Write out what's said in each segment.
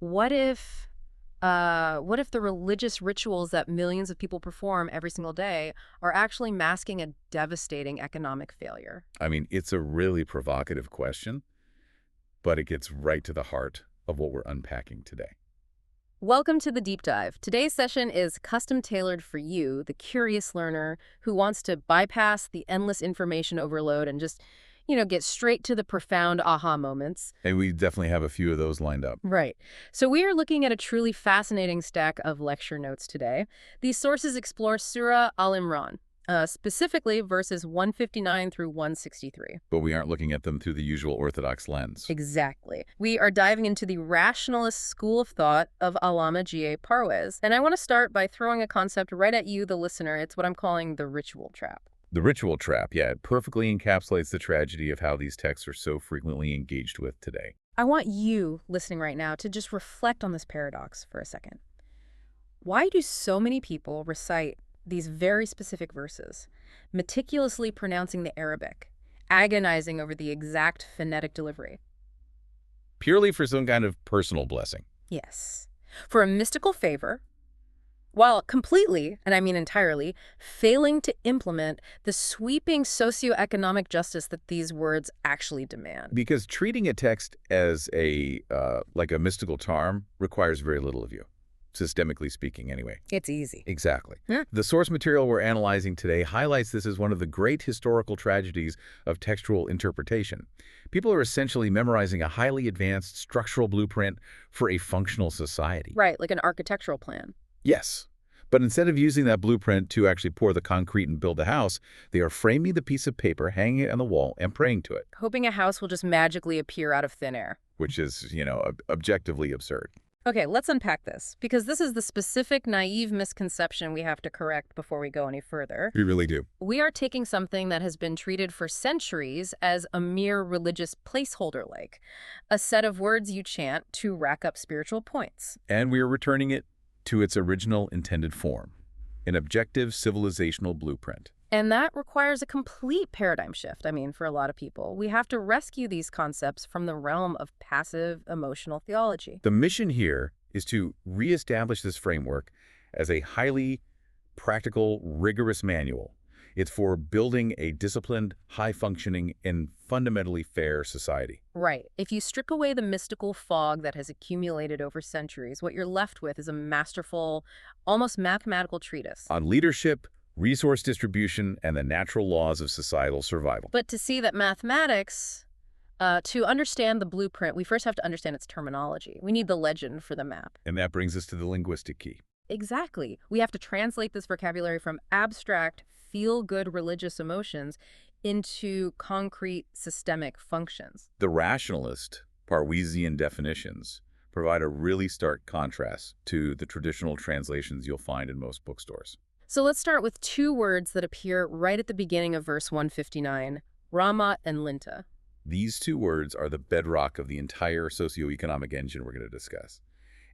What if the religious rituals that millions of people perform every single day are actually masking a devastating economic failure? I mean, it's a really provocative question, but it gets right to the heart of what we're unpacking today. Welcome to the deep dive. Today's session is custom tailored for you, the curious learner who wants to bypass the endless information overload and just, get straight to the profound aha moments. And we definitely have a few of those lined up. Right. So we are looking at a truly fascinating stack of lecture notes today. These sources explore Surah Al-Imran, specifically verses 159 through 163. But we aren't looking at them through the usual orthodox lens. Exactly. We are diving into the rationalist school of thought of Allama G.A. Parwez. And I want to start by throwing a concept right at you, the listener. It's what I'm calling the ritual trap. The ritual trap, yeah, it perfectly encapsulates the tragedy of how these texts are so frequently engaged with today. I want you, listening right now, to just reflect on this paradox for a second. Why do so many people recite these very specific verses, meticulously pronouncing the Arabic, agonizing over the exact phonetic delivery? Purely for some kind of personal blessing. Yes. For a mystical favor, while completely, and I mean entirely, failing to implement the sweeping socioeconomic justice that these words actually demand. Because treating a text as like a mystical charm requires very little of you, systemically speaking anyway. It's easy. Exactly. Yeah. The source material we're analyzing today highlights this as one of the great historical tragedies of textual interpretation. People are essentially memorizing a highly advanced structural blueprint for a functional society. Right, like an architectural plan. Yes. But instead of using that blueprint to actually pour the concrete and build the house, they are framing the piece of paper, hanging it on the wall, and praying to it. Hoping a house will just magically appear out of thin air. Which is, objectively absurd. Okay, let's unpack this, because this is the specific naive misconception we have to correct before we go any further. We really do. We are taking something that has been treated for centuries as a mere religious placeholder, like a set of words you chant to rack up spiritual points. And we are returning it to its original intended form, an objective civilizational blueprint. And that requires a complete paradigm shift, for a lot of people. We have to rescue these concepts from the realm of passive emotional theology. The mission here is to reestablish this framework as a highly practical, rigorous manual. It's for building a disciplined, high-functioning, and fundamentally fair society. Right. If you strip away the mystical fog that has accumulated over centuries, what you're left with is a masterful, almost mathematical treatise On leadership, resource distribution, and the natural laws of societal survival. But to see that mathematics, to understand the blueprint, we first have to understand its terminology. We need the legend for the map. And that brings us to the linguistic key. Exactly. We have to translate this vocabulary from abstract, feel-good religious emotions into concrete systemic functions. The rationalist, Parwesian definitions provide a really stark contrast to the traditional translations you'll find in most bookstores. So let's start with two words that appear right at the beginning of verse 159, Ramat and Linta. These two words are the bedrock of the entire socioeconomic engine we're going to discuss,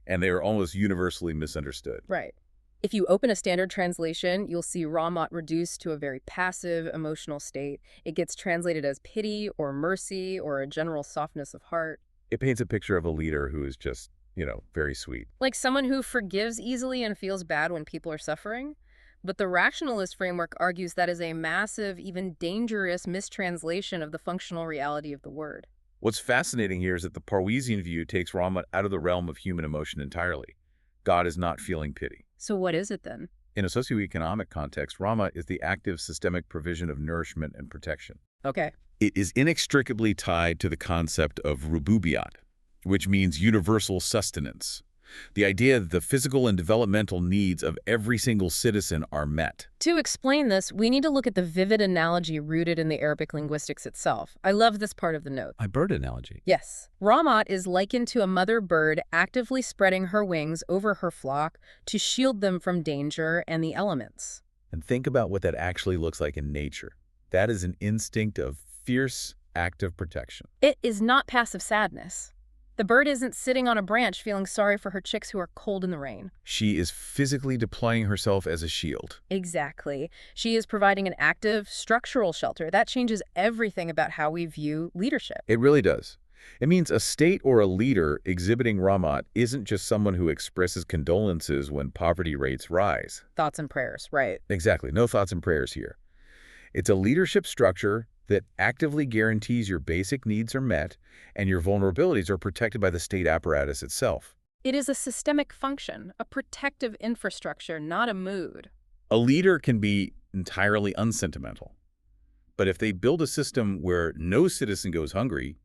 and they are almost universally misunderstood. Right. If you open a standard translation, you'll see Ramat reduced to a very passive emotional state. It gets translated as pity or mercy or a general softness of heart. It paints a picture of a leader who is just, very sweet. Like someone who forgives easily and feels bad when people are suffering. But the rationalist framework argues that is a massive, even dangerous mistranslation of the functional reality of the word. What's fascinating here is that the Parwesian view takes Ramat out of the realm of human emotion entirely. God is not feeling pity. So what is it then? In a socioeconomic context, Ramat is the active systemic provision of nourishment and protection. Okay. It is inextricably tied to the concept of rububiyat, which means universal sustenance. The idea that the physical and developmental needs of every single citizen are met. To explain this, we need to look at the vivid analogy rooted in the Arabic linguistics itself. I love this part of the note. A bird analogy. Yes. Ramat is likened to a mother bird actively spreading her wings over her flock to shield them from danger and the elements. And think about what that actually looks like in nature. That is an instinct of fierce, active protection. It is not passive sadness. The bird isn't sitting on a branch feeling sorry for her chicks who are cold in the rain. She is physically deploying herself as a shield. Exactly. She is providing an active, structural shelter. That changes everything about how we view leadership. It really does. It means a state or a leader exhibiting Rahmat isn't just someone who expresses condolences when poverty rates rise. Thoughts and prayers, right. Exactly. No thoughts and prayers here. It's a leadership structure that actively guarantees your basic needs are met and your vulnerabilities are protected by the state apparatus itself. It is a systemic function, a protective infrastructure, not a mood. A leader can be entirely unsentimental, but if they build a system where no citizen goes hungry,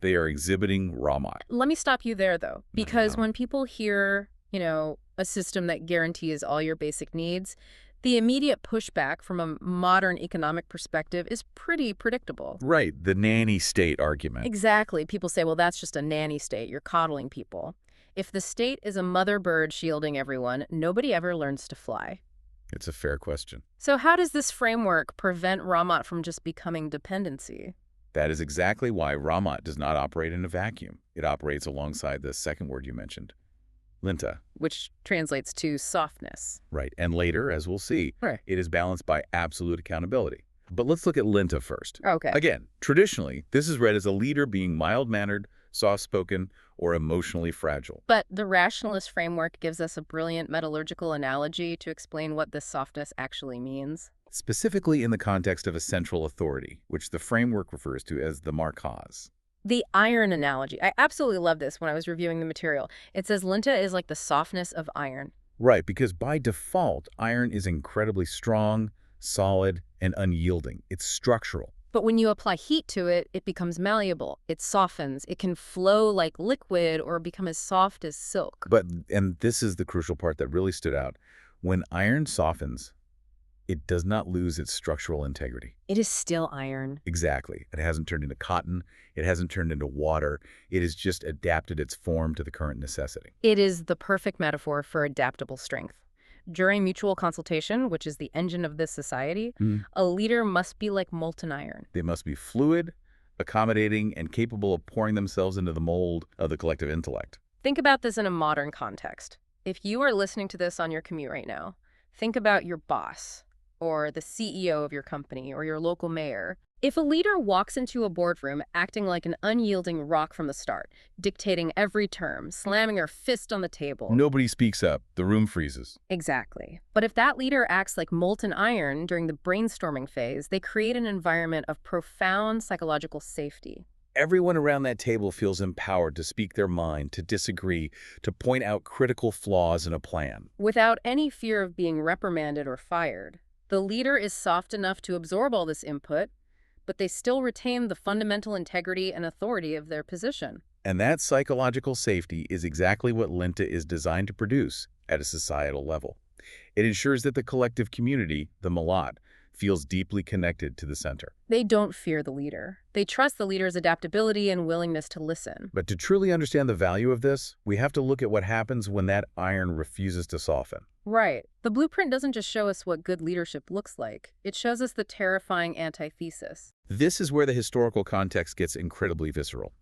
they are exhibiting Rahmat. Let me stop you there, though, because No. when people hear, a system that guarantees all your basic needs, the immediate pushback from a modern economic perspective is pretty predictable. Right, the nanny state argument. Exactly. People say, well, that's just a nanny state. You're coddling people. If the state is a mother bird shielding everyone, nobody ever learns to fly. It's a fair question. So how does this framework prevent Rahmat from just becoming dependency? That is exactly why Rahmat does not operate in a vacuum. It operates alongside the second word you mentioned, linta. Which translates to softness. Right, and later, as we'll see, Right. it is balanced by absolute accountability. But let's look at linta first. Okay. Again, traditionally, this is read as a leader being mild-mannered, soft-spoken, or emotionally fragile. But the rationalist framework gives us a brilliant metallurgical analogy to explain what this softness actually means. Specifically in the context of a central authority, which the framework refers to as the markaz. The iron analogy. I absolutely love this when I was reviewing the material. It says linta is like the softness of iron. Right, because by default, iron is incredibly strong, solid, and unyielding. It's structural. But when you apply heat to it, it becomes malleable. It softens. It can flow like liquid or become as soft as silk. And this is the crucial part that really stood out. When iron softens, it does not lose its structural integrity. It is still iron. Exactly. It hasn't turned into cotton. It hasn't turned into water. It has just adapted its form to the current necessity. It is the perfect metaphor for adaptable strength. During mutual consultation, which is the engine of this society, a leader must be like molten iron. They must be fluid, accommodating, and capable of pouring themselves into the mold of the collective intellect. Think about this in a modern context. If you are listening to this on your commute right now, think about your boss, or the CEO of your company, or your local mayor. If a leader walks into a boardroom acting like an unyielding rock from the start, dictating every term, slamming her fist on the table. Nobody speaks up. The room freezes. Exactly. But if that leader acts like molten iron during the brainstorming phase, they create an environment of profound psychological safety. Everyone around that table feels empowered to speak their mind, to disagree, to point out critical flaws in a plan. Without any fear of being reprimanded or fired. The leader is soft enough to absorb all this input, but they still retain the fundamental integrity and authority of their position. And that psychological safety is exactly what linta is designed to produce at a societal level. It ensures that the collective community, the Malat, feels deeply connected to the center. They don't fear the leader. They trust the leader's adaptability and willingness to listen. But to truly understand the value of this, we have to look at what happens when that iron refuses to soften. Right. The blueprint doesn't just show us what good leadership looks like. It shows us the terrifying antithesis. This is where the historical context gets incredibly visceral.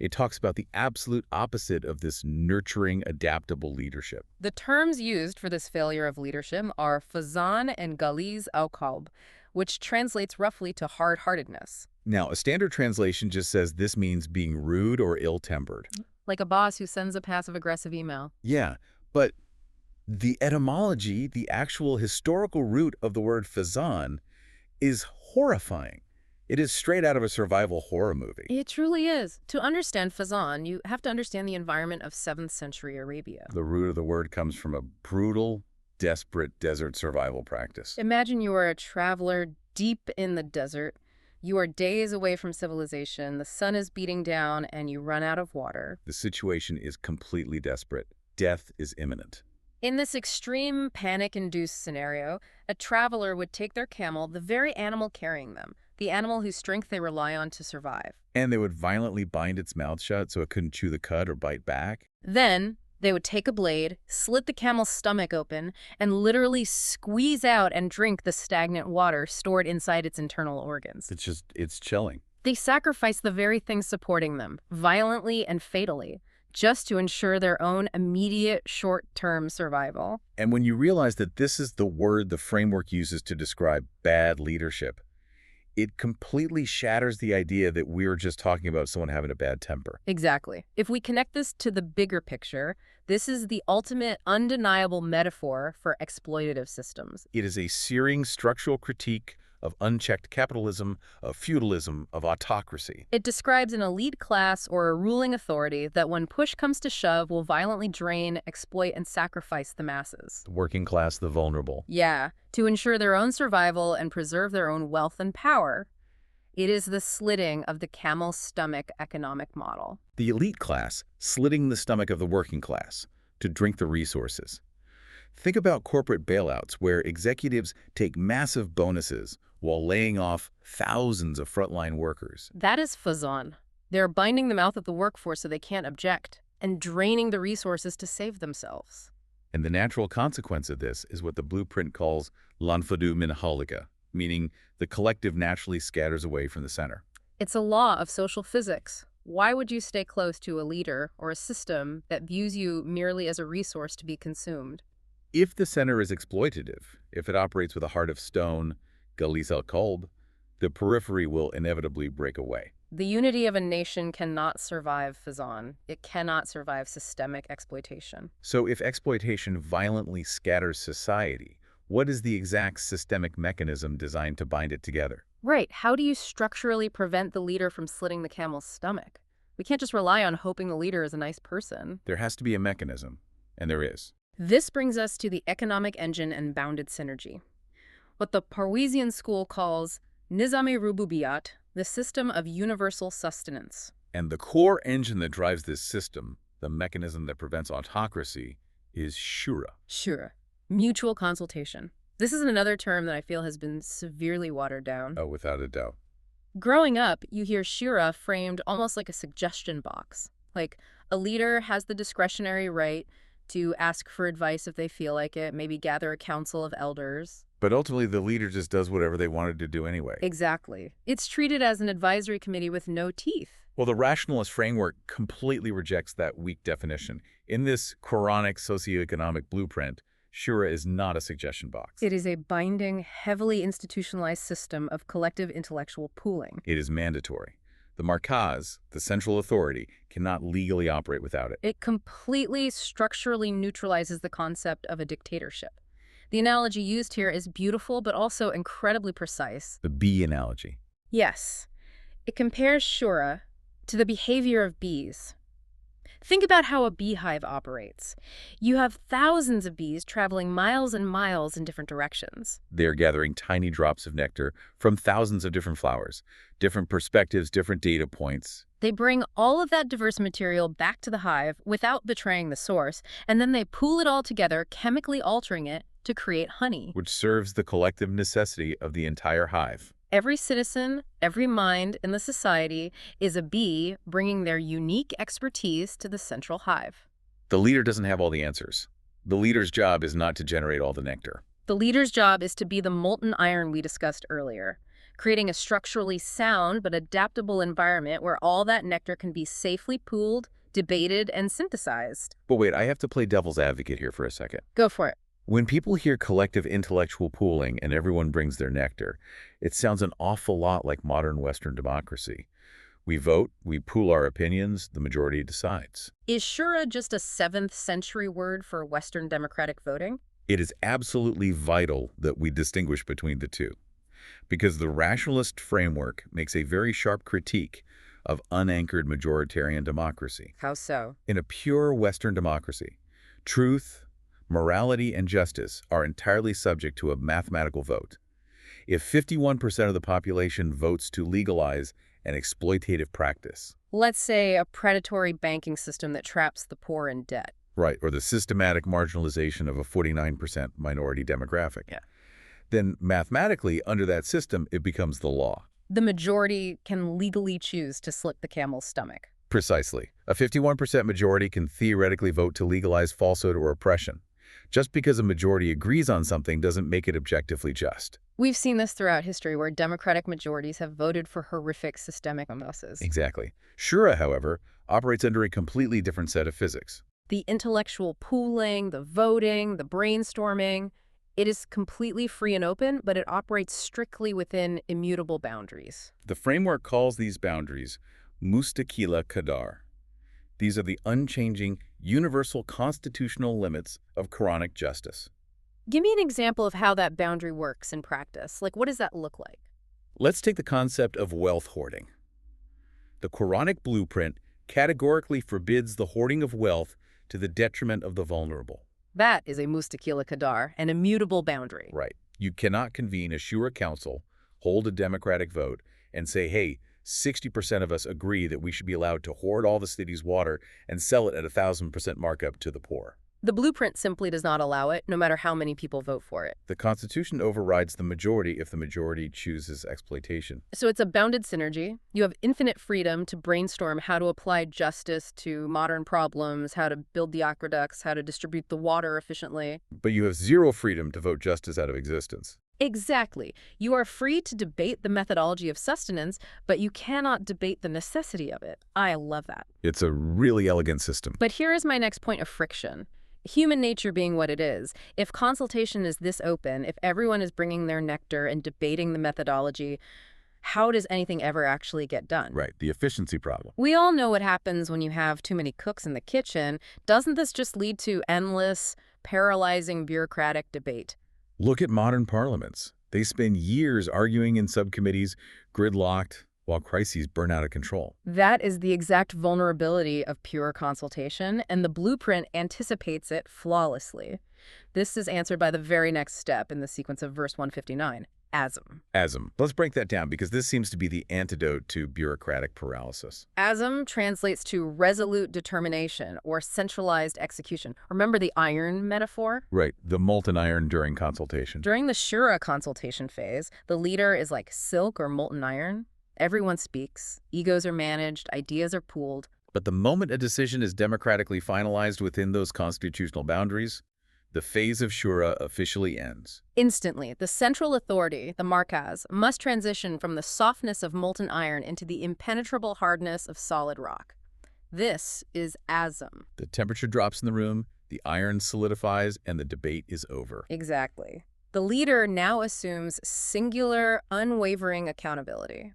It talks about the absolute opposite of this nurturing, adaptable leadership. The terms used for this failure of leadership are fazan and galiz au qalb, which translates roughly to hard-heartedness. Now, a standard translation just says this means being rude or ill-tempered. Like a boss who sends a passive-aggressive email. Yeah, but the etymology, the actual historical root of the word fazan, is horrifying. It is straight out of a survival horror movie. It truly is. To understand fazan, you have to understand the environment of 7th century Arabia. The root of the word comes from a brutal, desperate desert survival practice. Imagine you are a traveler deep in the desert. You are days away from civilization, the sun is beating down, and you run out of water. The situation is completely desperate. Death is imminent. In this extreme panic-induced scenario, a traveler would take their camel, the very animal carrying them, the animal whose strength they rely on to survive. And they would violently bind its mouth shut so it couldn't chew the cud or bite back. Then, they would take a blade, slit the camel's stomach open, and literally squeeze out and drink the stagnant water stored inside its internal organs. It's chilling. They sacrifice the very thing supporting them, violently and fatally, just to ensure their own immediate short-term survival. And when you realize that this is the word the framework uses to describe bad leadership, It completely shatters the idea that we're just talking about someone having a bad temper. Exactly. If we connect this to the bigger picture, this is the ultimate undeniable metaphor for exploitative systems. It is a searing structural critique of unchecked capitalism, of feudalism, of autocracy. It describes an elite class or a ruling authority that when push comes to shove will violently drain, exploit, and sacrifice the masses. The working class, the vulnerable. Yeah, to ensure their own survival and preserve their own wealth and power. It is the slitting of the camel's stomach economic model. The elite class slitting the stomach of the working class to drink the resources. Think about corporate bailouts where executives take massive bonuses while laying off thousands of frontline workers. That is fazan. They're binding the mouth of the workforce so they can't object, and draining the resources to save themselves. And the natural consequence of this is what the blueprint calls lanfadu minhalika, meaning the collective naturally scatters away from the center. It's a law of social physics. Why would you stay close to a leader or a system that views you merely as a resource to be consumed? If the center is exploitative, if it operates with a heart of stone, galis al-qalb, the periphery will inevitably break away. The unity of a nation cannot survive fazan. It cannot survive systemic exploitation. So if exploitation violently scatters society, what is the exact systemic mechanism designed to bind it together? Right. How do you structurally prevent the leader from slitting the camel's stomach? We can't just rely on hoping the leader is a nice person. There has to be a mechanism, and there is. This brings us to the economic engine and bounded synergy. What the Parwesian school calls Nizam-e Rububiyat, the system of universal sustenance. And the core engine that drives this system, the mechanism that prevents autocracy, is Shura. Shura, mutual consultation. This is another term that I feel has been severely watered down. Oh, without a doubt. Growing up, you hear Shura framed almost like a suggestion box. Like, a leader has the discretionary right to ask for advice if they feel like it, maybe gather a council of elders. But ultimately, the leader just does whatever they wanted to do anyway. Exactly. It's treated as an advisory committee with no teeth. Well, the rationalist framework completely rejects that weak definition. In this Quranic socioeconomic blueprint, Shura is not a suggestion box. It is a binding, heavily institutionalized system of collective intellectual pooling. It is mandatory. The markaz, the central authority, cannot legally operate without it. It completely structurally neutralizes the concept of a dictatorship. The analogy used here is beautiful but also incredibly precise. The bee analogy. Yes. It compares Shura to the behavior of bees. Think about how a beehive operates. You have thousands of bees traveling miles and miles in different directions. They're gathering tiny drops of nectar from thousands of different flowers, different perspectives, different data points. They bring all of that diverse material back to the hive without betraying the source, and then they pool it all together, chemically altering it to create honey. Which serves the collective necessity of the entire hive. Every citizen, every mind in the society is a bee bringing their unique expertise to the central hive. The leader doesn't have all the answers. The leader's job is not to generate all the nectar. The leader's job is to be the molten iron we discussed earlier, creating a structurally sound but adaptable environment where all that nectar can be safely pooled, debated, and synthesized. But wait, I have to play devil's advocate here for a second. Go for it. When people hear collective intellectual pooling and everyone brings their nectar, it sounds an awful lot like modern Western democracy. We vote, we pool our opinions, the majority decides. Is Shura just a 7th century word for Western democratic voting? It is absolutely vital that we distinguish between the two, because the rationalist framework makes a very sharp critique of unanchored majoritarian democracy. How so? In a pure Western democracy, truth, morality, and justice are entirely subject to a mathematical vote. If 51% of the population votes to legalize an exploitative practice, Let's say a predatory banking system that traps the poor in debt. right, or the systematic marginalization of a 49% minority demographic, Yeah. then mathematically, under that system, it becomes the law. The majority can legally choose to slit the camel's stomach. Precisely. A 51% majority can theoretically vote to legalize falsehood or oppression. Just because a majority agrees on something doesn't make it objectively just. We've seen this throughout history where democratic majorities have voted for horrific systemic abuses. Exactly. Shura, however, operates under a completely different set of physics. The intellectual pooling, the voting, the brainstorming, It is completely free and open, but it operates strictly within immutable boundaries. The framework calls these boundaries mustaqila qadar. These are the unchanging, universal constitutional limits of Quranic justice. Give me an example of how that boundary works in practice. Like, what does that look like? Let's take the concept of wealth hoarding. The Quranic blueprint categorically forbids the hoarding of wealth to the detriment of the vulnerable. That is a mustaqila qadar, an immutable boundary. Right. You cannot convene a Shura council, hold a democratic vote, and say, hey, 60% of us agree that we should be allowed to hoard all the city's water and sell it at 1,000% markup to the poor. The blueprint simply does not allow it, no matter how many people vote for it. The Constitution overrides the majority if the majority chooses exploitation. So it's a bounded synergy. You have infinite freedom to brainstorm how to apply justice to modern problems, how to build the aqueducts, how to distribute the water efficiently. But you have zero freedom to vote justice out of existence. Exactly. You are free to debate the methodology of sustenance, but you cannot debate the necessity of it. I love that. It's a really elegant system. But here is my next point of friction. Human nature being what it is, if consultation is this open, if everyone is bringing their nectar and debating the methodology, how does anything ever actually get done? Right, the efficiency problem. We all know what happens when you have too many cooks in the kitchen. Doesn't this just lead to endless, paralyzing bureaucratic debate? Look at modern parliaments. They spend years arguing in subcommittees, gridlocked, while crises burn out of control. That is the exact vulnerability of pure consultation, and the blueprint anticipates it flawlessly. This is answered by the very next step in the sequence of verse 159, ASM. ASM. Let's break that down because this seems to be the antidote to bureaucratic paralysis. ASM translates to resolute determination or centralized execution. Remember the iron metaphor? Right, the molten iron during consultation. During the Shura consultation phase, the leader is like silk or molten iron. Everyone speaks, egos are managed, ideas are pooled. But the moment a decision is democratically finalized within those constitutional boundaries, the phase of Shura officially ends. Instantly, the central authority, the markaz, must transition from the softness of molten iron into the impenetrable hardness of solid rock. This is ASM. The temperature drops in the room, the iron solidifies, and the debate is over. Exactly. The leader now assumes singular, unwavering accountability.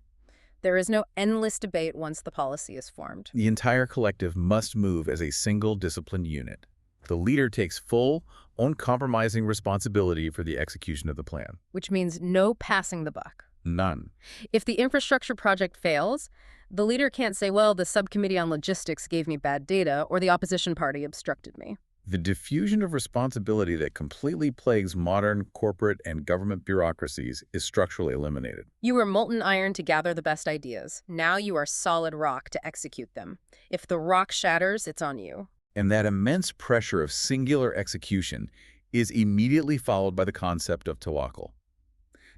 There is no endless debate once the policy is formed. The entire collective must move as a single disciplined unit. The leader takes full, uncompromising responsibility for the execution of the plan. Which means no passing the buck. None. If the infrastructure project fails, the leader can't say, well, the subcommittee on logistics gave me bad data, or the opposition party obstructed me. The diffusion of responsibility that completely plagues modern corporate and government bureaucracies is structurally eliminated. You were molten iron to gather the best ideas. Now you are solid rock to execute them. If the rock shatters, it's on you. And that immense pressure of singular execution is immediately followed by the concept of tawakkul.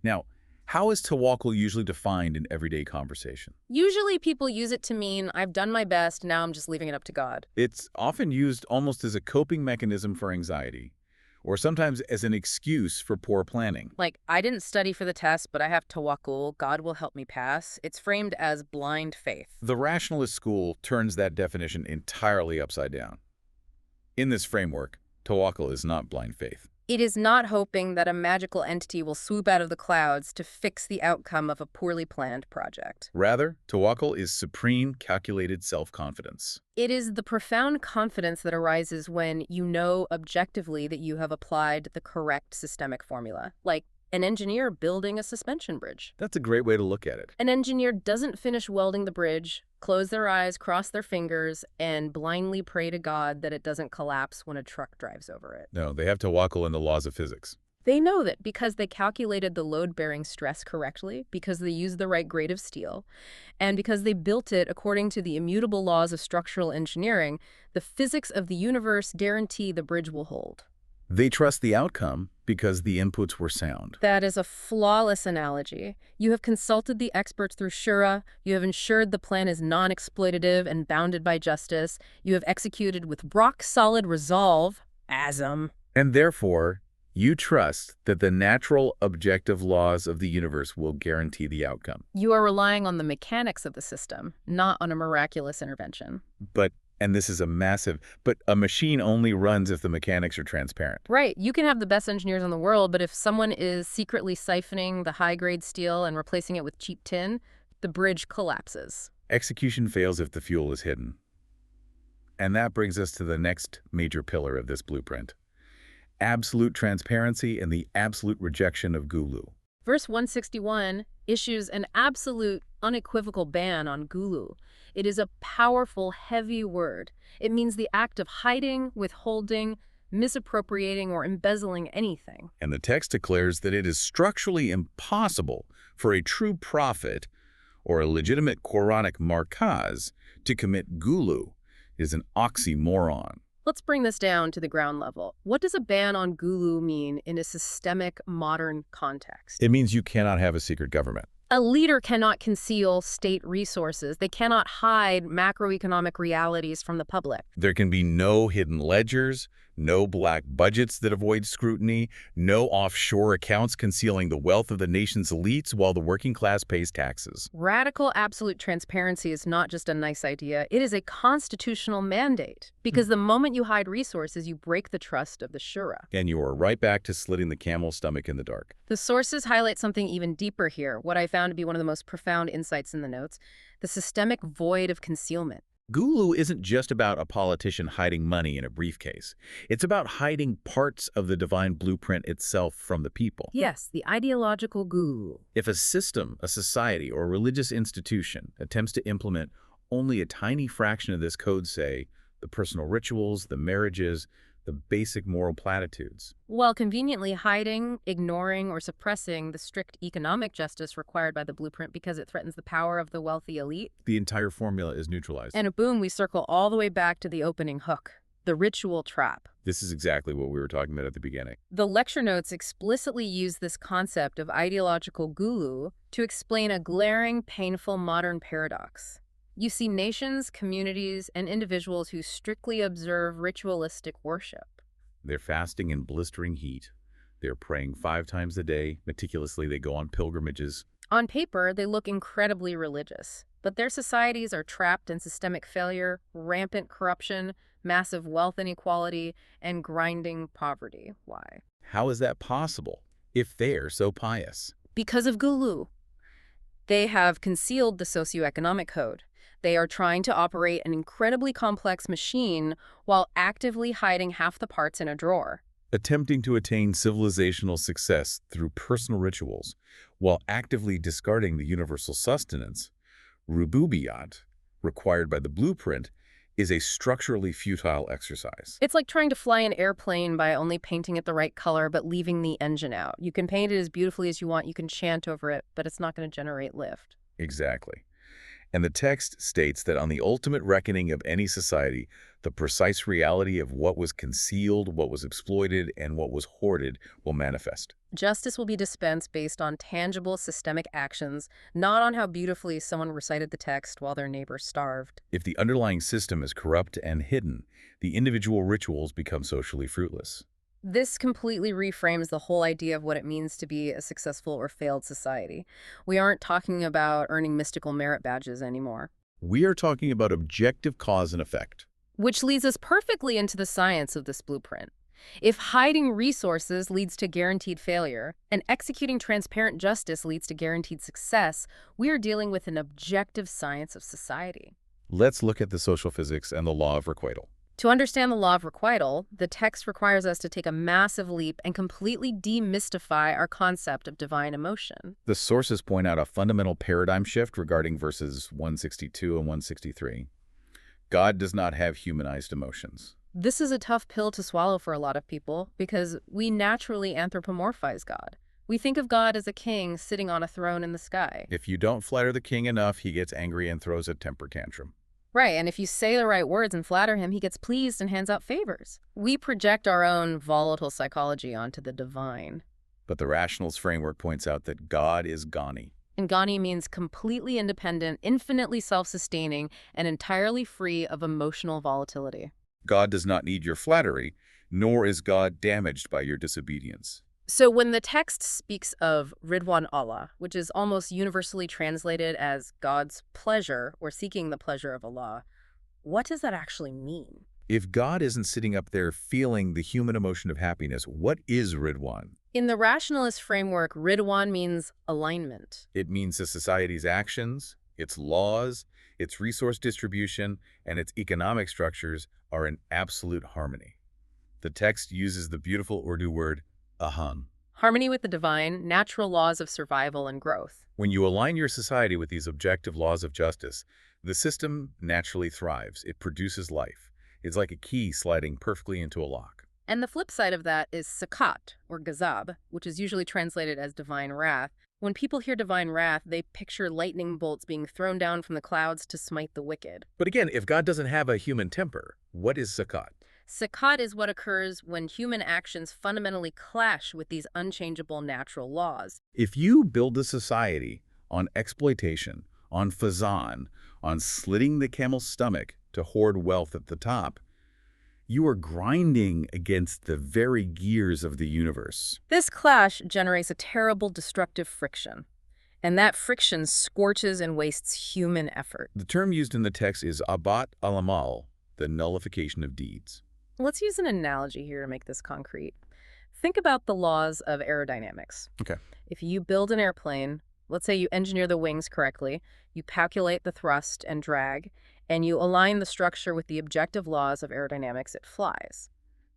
Now, how is tawakkul usually defined in everyday conversation? Usually people use it to mean, I've done my best, now I'm just leaving it up to God. It's often used almost as a coping mechanism for anxiety, or sometimes as an excuse for poor planning. Like, I didn't study for the test, but I have tawakkul, God will help me pass. It's framed as blind faith. The rationalist school turns that definition entirely upside down. In this framework, tawakkul is not blind faith. It is not hoping that a magical entity will swoop out of the clouds to fix the outcome of a poorly planned project. Rather, tawakkul is supreme, calculated self-confidence. It is the profound confidence that arises when you know objectively that you have applied the correct systemic formula, like an engineer building a suspension bridge. That's a great way to look at it. An engineer doesn't finish welding the bridge, close their eyes, cross their fingers, and blindly pray to God that it doesn't collapse when a truck drives over it. No, they have tawakkul in the laws of physics. They know that because they calculated the load-bearing stress correctly, because they used the right grade of steel, and because they built it according to the immutable laws of structural engineering, the physics of the universe guarantee the bridge will hold. They trust the outcome because the inputs were sound. That is a flawless analogy. You have consulted the experts through Shura, you have ensured the plan is non-exploitative and bounded by justice, you have executed with rock-solid resolve, ASM. And therefore, you trust that the natural, objective laws of the universe will guarantee the outcome. You are relying on the mechanics of the system, not on a miraculous intervention. But And this is a massive, but a machine only runs if the mechanics are transparent. Right. You can have the best engineers in the world, but if someone is secretly siphoning the high-grade steel and replacing it with cheap tin, the bridge collapses. Execution fails if the fuel is hidden. And that brings us to the next major pillar of this blueprint: absolute transparency and the absolute rejection of Gulu. Verse 161 issues an absolute, unequivocal ban on Gulu. It is a powerful, heavy word. It means the act of hiding, withholding, misappropriating, or embezzling anything. And the text declares that it is structurally impossible for a true prophet or a legitimate Quranic markaz to commit Gulu. It is an oxymoron. Let's bring this down to the ground level. What does a ban on Gulu mean in a systemic, modern context? It means you cannot have a secret government. A leader cannot conceal state resources. They cannot hide macroeconomic realities from the public. There can be no hidden ledgers, no black budgets that avoid scrutiny, no offshore accounts concealing the wealth of the nation's elites while the working class pays taxes. Radical absolute transparency is not just a nice idea. It is a constitutional mandate. Because the moment you hide resources, you break the trust of the Shura. And you are right back to slitting the camel's stomach in the dark. The sources highlight something even deeper here, what I found to be one of the most profound insights in the notes: the systemic void of concealment. Gulu isn't just about a politician hiding money in a briefcase. It's about hiding parts of the divine blueprint itself from the people. Yes, the ideological Gulu. If a system, a society, or a religious institution attempts to implement only a tiny fraction of this code, say, the personal rituals, the marriages, the basic moral platitudes, While conveniently hiding, ignoring, or suppressing the strict economic justice required by the blueprint because it threatens the power of the wealthy elite, the entire formula is neutralized. and boom, we circle all the way back to the opening hook, the ritual trap. This is exactly what we were talking about at the beginning. The lecture notes explicitly use this concept of ideological Gulu to explain a glaring, painful modern paradox. You see nations, communities, and individuals who strictly observe ritualistic worship. They're fasting in blistering heat. They're praying 5 times a day. Meticulously, they go on pilgrimages. On paper, they look incredibly religious, but their societies are trapped in systemic failure, rampant corruption, massive wealth inequality, and grinding poverty. Why? How is that possible if they're so pious? Because of Gulu. They have concealed the socioeconomic code. They are trying to operate an incredibly complex machine while actively hiding half the parts in a drawer. Attempting to attain civilizational success through personal rituals while actively discarding the universal sustenance, rububiyat, required by the blueprint, is a structurally futile exercise. It's like trying to fly an airplane by only painting it the right color but leaving the engine out. You can paint it as beautifully as you want, you can chant over it, but it's not going to generate lift. Exactly. And the text states that on the ultimate reckoning of any society, the precise reality of what was concealed, what was exploited, and what was hoarded will manifest. Justice will be dispensed based on tangible systemic actions, not on how beautifully someone recited the text while their neighbor starved. If the underlying system is corrupt and hidden, the individual rituals become socially fruitless. This completely reframes the whole idea of what it means to be a successful or failed society. We aren't talking about earning mystical merit badges anymore. We are talking about objective cause and effect. Which leads us perfectly into the science of this blueprint. If hiding resources leads to guaranteed failure, and executing transparent justice leads to guaranteed success, we are dealing with an objective science of society. Let's look at the social physics and the law of requital. To understand the law of requital, the text requires us to take a massive leap and completely demystify our concept of divine emotion. The sources point out a fundamental paradigm shift regarding verses 162 and 163. God does not have humanized emotions. This is a tough pill to swallow for a lot of people because we naturally anthropomorphize God. We think of God as a king sitting on a throne in the sky. If you don't flatter the king enough, he gets angry and throws a temper tantrum. Right, and if you say the right words and flatter him, he gets pleased and hands out favors. We project our own volatile psychology onto the divine. But the rationals framework points out that God is Ghani. And Ghani means completely independent, infinitely self-sustaining, and entirely free of emotional volatility. God does not need your flattery, nor is God damaged by your disobedience. So when the text speaks of Ridwan Allah, which is almost universally translated as God's pleasure or seeking the pleasure of Allah, What does that actually mean? If God isn't sitting up there feeling the human emotion of happiness, what is Ridwan? In the rationalist framework, Ridwan means alignment. It means that society's actions, its laws, its resource distribution, and its economic structures are in absolute harmony. The text uses the beautiful Urdu word ahan. Harmony with the divine, natural laws of survival and growth. When you align your society with these objective laws of justice, the system naturally thrives. It produces life. It's like a key sliding perfectly into a lock. And the flip side of that is sakat, or gazab, which is usually translated as divine wrath. When people hear divine wrath, they picture lightning bolts being thrown down from the clouds to smite the wicked. But again, if God doesn't have a human temper, what is zakat? Sakat is what occurs when human actions fundamentally clash with these unchangeable natural laws. If you build a society on exploitation, on fazan, on slitting the camel's stomach to hoard wealth at the top, you are grinding against the very gears of the universe. This clash generates a terrible destructive friction, and that friction scorches and wastes human effort. The term used in the text is abat al-amal, the nullification of deeds. Let's use an analogy here to make this concrete. Think about the laws of aerodynamics. Okay. If you build an airplane, let's say you engineer the wings correctly, you calculate the thrust and drag, and you align the structure with the objective laws of aerodynamics, it flies.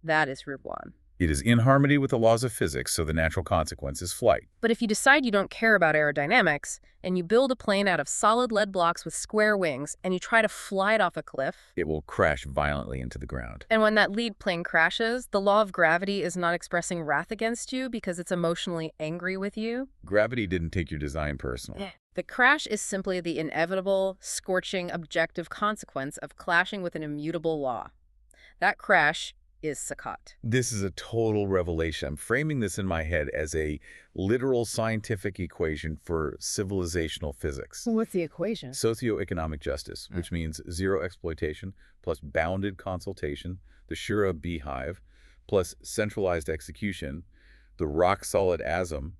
That is Ridwan. It is in harmony with the laws of physics, so the natural consequence is flight. But if you decide you don't care about aerodynamics, and you build a plane out of solid lead blocks with square wings, and you try to fly it off a cliff, It will crash violently into the ground. and when that lead plane crashes, the law of gravity is not expressing wrath against you because it's emotionally angry with you. Gravity didn't take your design personal. The crash is simply the inevitable, scorching, objective consequence of clashing with an immutable law. That crash is sakat. This is a total revelation. I'm framing this in my head as a literal scientific equation for civilizational physics. What's the equation? Socioeconomic justice, which means zero exploitation, plus bounded consultation, the Shura beehive, plus centralized execution, the rock-solid asm,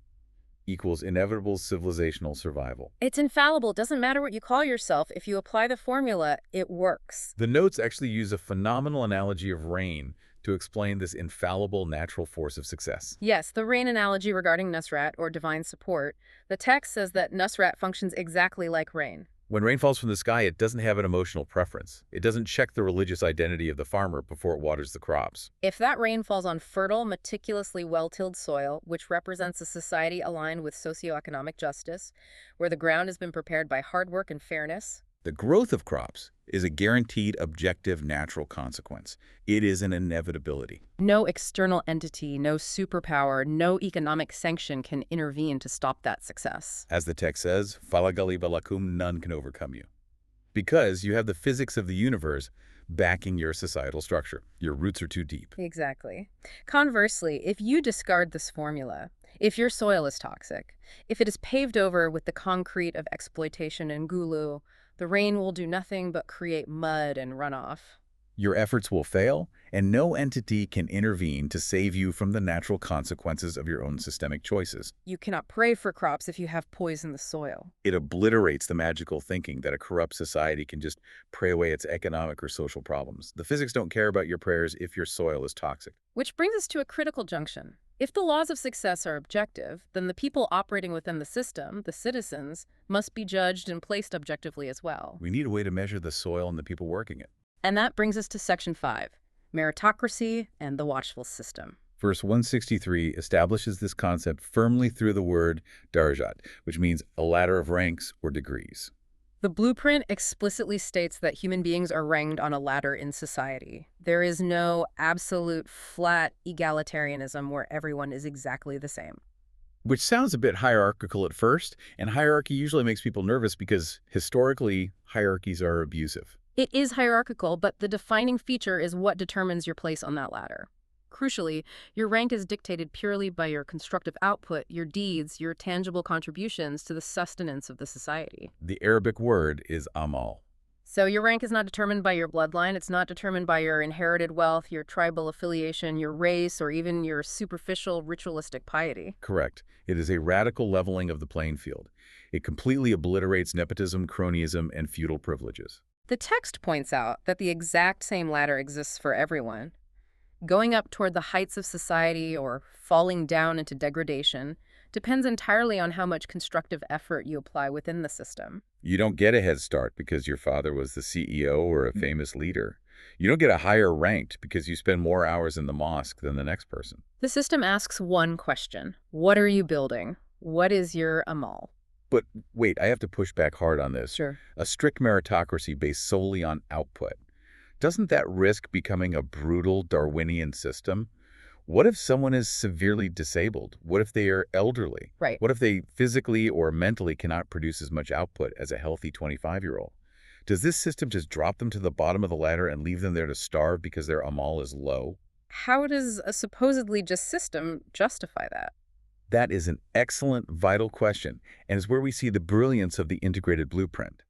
equals inevitable civilizational survival. It's infallible. It doesn't matter what you call yourself. If you apply the formula, it works. The notes actually use a phenomenal analogy of rain to explain this infallible natural force of success. Yes, the rain analogy regarding Nusrat, or divine support, the text says that Nusrat functions exactly like rain. When rain falls from the sky, it doesn't have an emotional preference. It doesn't check the religious identity of the farmer before it waters the crops. If that rain falls on fertile, meticulously well-tilled soil, which represents a society aligned with socioeconomic justice, where the ground has been prepared by hard work and fairness, The growth of crops is a guaranteed objective natural consequence. It is an inevitability. no external entity, no superpower, no economic sanction can intervene to stop that success. As the text says, "Falagali balakum," none can overcome you. Because you have the physics of the universe backing your societal structure. Your roots are too deep. Exactly. Conversely, if you discard this formula, if your soil is toxic, if it is paved over with the concrete of exploitation and gulu, the rain will do nothing but create mud and runoff. Your efforts will fail, and no entity can intervene to save you from the natural consequences of your own systemic choices. You cannot pray for crops if you have poison in the soil. It obliterates the magical thinking that a corrupt society can just pray away its economic or social problems. The physics don't care about your prayers if your soil is toxic. Which brings us to a critical junction. If the laws of success are objective, then the people operating within the system, the citizens, must be judged and placed objectively as well. We need a way to measure the soil and the people working it. And that brings us to Section 5, meritocracy and the watchful system. Verse 163 establishes this concept firmly through the word darajat, which means a ladder of ranks or degrees. The blueprint explicitly states that human beings are ranked on a ladder in society. There is no absolute flat egalitarianism where everyone is exactly the same. Which sounds a bit hierarchical at first, and hierarchy usually makes people nervous because historically hierarchies are abusive. It is hierarchical, but the defining feature is what determines your place on that ladder. Crucially, your rank is dictated purely by your constructive output, your deeds, your tangible contributions to the sustenance of the society. The Arabic word is amal. So your rank is not determined by your bloodline, it's not determined by your inherited wealth, your tribal affiliation, your race, or even your superficial ritualistic piety. Correct. It is a radical leveling of the playing field. It completely obliterates nepotism, cronyism, and feudal privileges. The text points out that the exact same ladder exists for everyone. Going up toward the heights of society or falling down into degradation depends entirely on how much constructive effort you apply within the system. You don't get a head start because your father was the CEO or a famous leader. You don't get a higher ranked because you spend more hours in the mosque than the next person. The system asks one question: what are you building? What is your amal? But wait, I have to push back hard on this. Sure. A strict meritocracy based solely on output. Doesn't that risk becoming a brutal Darwinian system? What if someone is severely disabled? What if they are elderly? Right. What if they physically or mentally cannot produce as much output as a healthy 25-year-old? Does this system just drop them to the bottom of the ladder and leave them there to starve because their amal is low? How does a supposedly just system justify that? That is an excellent, vital question, and is where we see the brilliance of the integrated blueprint.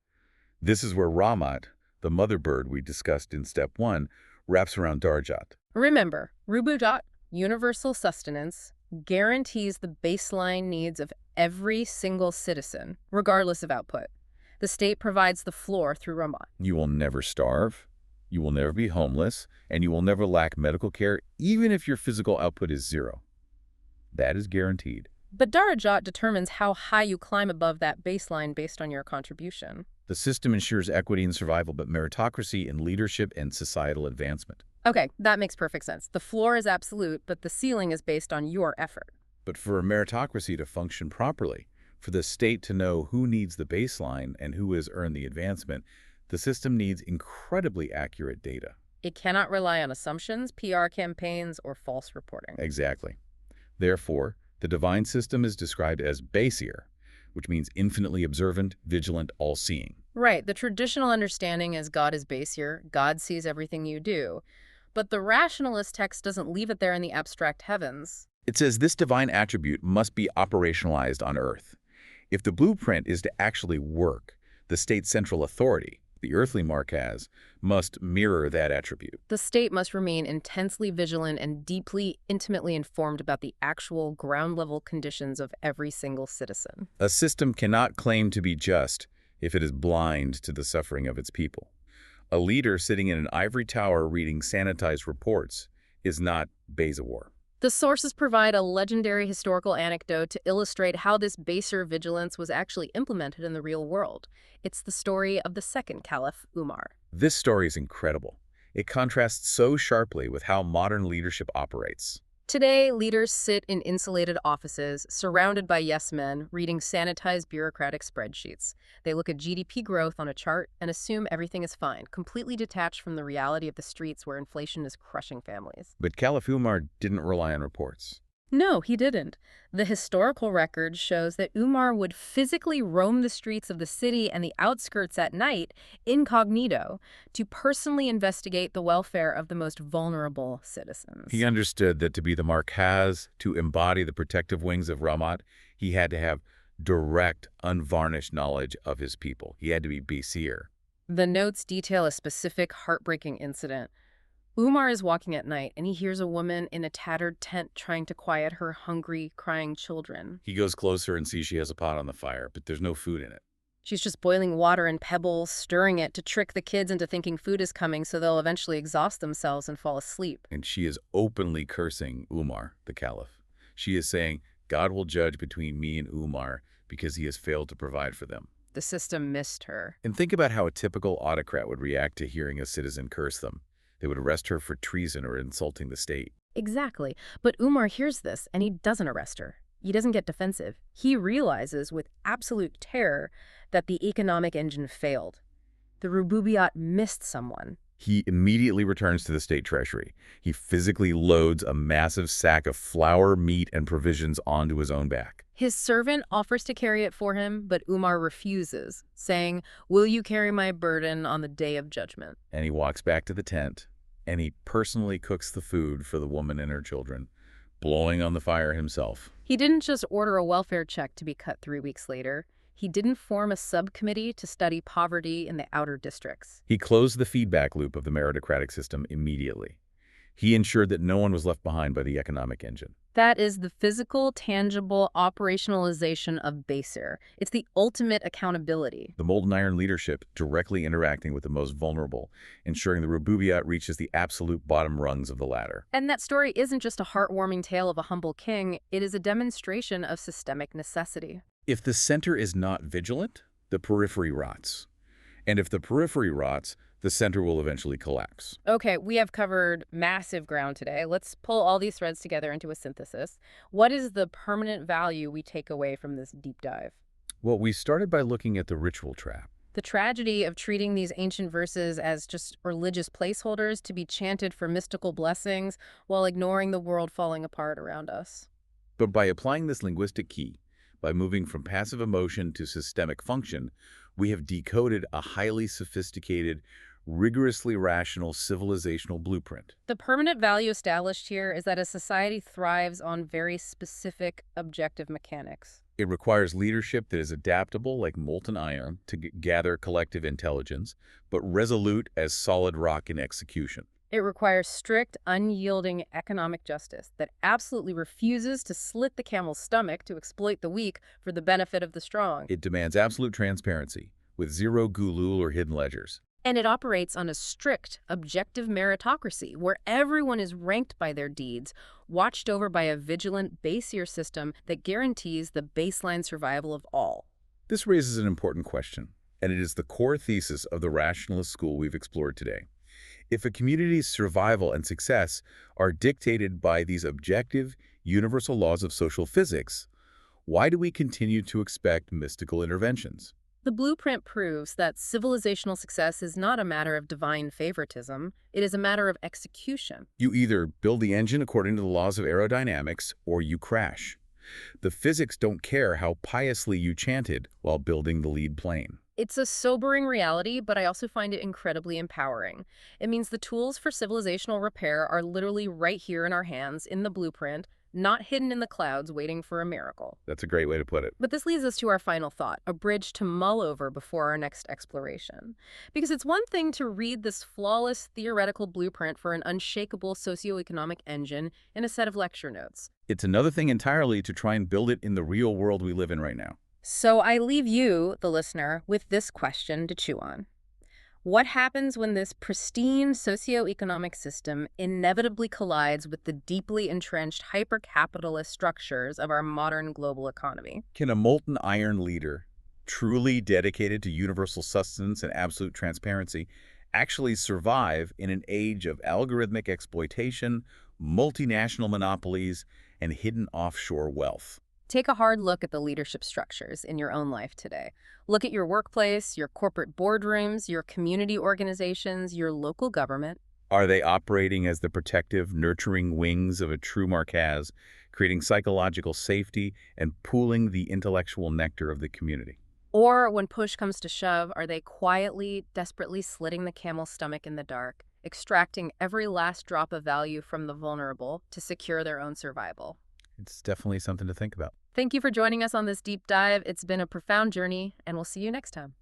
This is where Ramat, the mother bird we discussed in step 1, wraps around Darjat. Remember, Rubujat, universal sustenance, guarantees the baseline needs of every single citizen, regardless of output. The state provides the floor through Ramat. You will never starve, you will never be homeless, and you will never lack medical care, even if your physical output is 0. That is guaranteed. But Darajat determines how high you climb above that baseline based on your contribution. The system ensures equity and survival, but meritocracy in leadership and societal advancement. Okay, that makes perfect sense. The floor is absolute, but the ceiling is based on your effort. But for a meritocracy to function properly, for the state to know who needs the baseline and who has earned the advancement, the system needs incredibly accurate data. It cannot rely on assumptions, PR campaigns, or false reporting. Exactly. Therefore, the divine system is described as Basir, which means infinitely observant, vigilant, all-seeing. Right. The traditional understanding is God is Basir, God sees everything you do. But the rationalist text doesn't leave it there in the abstract heavens. It says this divine attribute must be operationalized on earth. If the blueprint is to actually work, the state's central authority, the earthly markaz, must mirror that attribute. The state must remain intensely vigilant and deeply, intimately informed about the actual ground-level conditions of every single citizen. A system cannot claim to be just if it is blind to the suffering of its people. A leader sitting in an ivory tower reading sanitized reports is not Bezawar. The sources provide a legendary historical anecdote to illustrate how this baser vigilance was actually implemented in the real world. It's the story of the second Caliph, Umar. This story is incredible. It contrasts so sharply with how modern leadership operates. Today, leaders sit in insulated offices, surrounded by yes-men, reading sanitized bureaucratic spreadsheets. They look at GDP growth on a chart and assume everything is fine, completely detached from the reality of the streets where inflation is crushing families. But Caliph Umar didn't rely on reports. No, he didn't. The historical record shows that Umar would physically roam the streets of the city and the outskirts at night, incognito, to personally investigate the welfare of the most vulnerable citizens. He understood that to be the markaz, to embody the protective wings of Ramat, he had to have direct, unvarnished knowledge of his people. He had to be Basir. The notes detail a specific heartbreaking incident. Umar is walking at night, and he hears a woman in a tattered tent trying to quiet her hungry, crying children. He goes closer and sees she has a pot on the fire, but there's no food in it. She's just boiling water in pebbles, stirring it to trick the kids into thinking food is coming so they'll eventually exhaust themselves and fall asleep. And she is openly cursing Umar, the caliph. She is saying, God will judge between me and Umar because he has failed to provide for them. The system missed her. And think about how a typical autocrat would react to hearing a citizen curse them. They would arrest her for treason or insulting the state. Exactly. But Umar hears this, and he doesn't arrest her. He doesn't get defensive. He realizes with absolute terror that the economic engine failed. The Rububiyat missed someone. He immediately returns to the state treasury. He physically loads a massive sack of flour, meat, and provisions onto his own back. His servant offers to carry it for him, but Umar refuses, saying, "Will you carry my burden on the day of judgment?" And he walks back to the tent, and he personally cooks the food for the woman and her children, blowing on the fire himself. He didn't just order a welfare check to be cut 3 weeks later. He didn't form a subcommittee to study poverty in the outer districts. He closed the feedback loop of the meritocratic system immediately. He ensured that no one was left behind by the economic engine. That is the physical, tangible operationalization of Baser. It's the ultimate accountability. The molten iron leadership directly interacting with the most vulnerable, ensuring the Rububiyat reaches the absolute bottom rungs of the ladder. And that story isn't just a heartwarming tale of a humble king, it is a demonstration of systemic necessity. If the center is not vigilant, the periphery rots. And if the periphery rots, the center will eventually collapse. Okay, we have covered massive ground today. Let's pull all these threads together into a synthesis. What is the permanent value we take away from this deep dive? Well, we started by looking at the ritual trap. The tragedy of treating these ancient verses as just religious placeholders to be chanted for mystical blessings while ignoring the world falling apart around us. But by applying this linguistic key, by moving from passive emotion to systemic function, we have decoded a highly sophisticated, rigorously rational civilizational blueprint. The permanent value established here is that a society thrives on very specific objective mechanics. It requires leadership that is adaptable like molten iron to gather collective intelligence, but resolute as solid rock in execution. It requires strict, unyielding economic justice that absolutely refuses to slit the camel's stomach to exploit the weak for the benefit of the strong. It demands absolute transparency, with zero gulul or hidden ledgers. And it operates on a strict, objective meritocracy where everyone is ranked by their deeds, watched over by a vigilant, basier system that guarantees the baseline survival of all. This raises an important question, and it is the core thesis of the rationalist school we've explored today. If a community's survival and success are dictated by these objective, universal laws of social physics, why do we continue to expect mystical interventions? The blueprint proves that civilizational success is not a matter of divine favoritism. It is a matter of execution. You either build the engine according to the laws of aerodynamics, or you crash. The physics don't care how piously you chanted while building the lead plane. It's a sobering reality, but I also find it incredibly empowering. It means the tools for civilizational repair are literally right here in our hands, in the blueprint, not hidden in the clouds waiting for a miracle. That's a great way to put it. But this leads us to our final thought, a bridge to mull over before our next exploration. Because it's one thing to read this flawless theoretical blueprint for an unshakable socioeconomic engine in a set of lecture notes. It's another thing entirely to try and build it in the real world we live in right now. So I leave you, the listener, with this question to chew on. What happens when this pristine socioeconomic system inevitably collides with the deeply entrenched hyper-capitalist structures of our modern global economy? Can a molten iron leader, truly dedicated to universal sustenance and absolute transparency, actually survive in an age of algorithmic exploitation, multinational monopolies, and hidden offshore wealth? Take a hard look at the leadership structures in your own life today. Look at your workplace, your corporate boardrooms, your community organizations, your local government. Are they operating as the protective, nurturing wings of a true Marquez, creating psychological safety and pooling the intellectual nectar of the community? Or when push comes to shove, are they quietly, desperately slitting the camel's stomach in the dark, extracting every last drop of value from the vulnerable to secure their own survival? It's definitely something to think about. Thank you for joining us on this deep dive. It's been a profound journey, and we'll see you next time.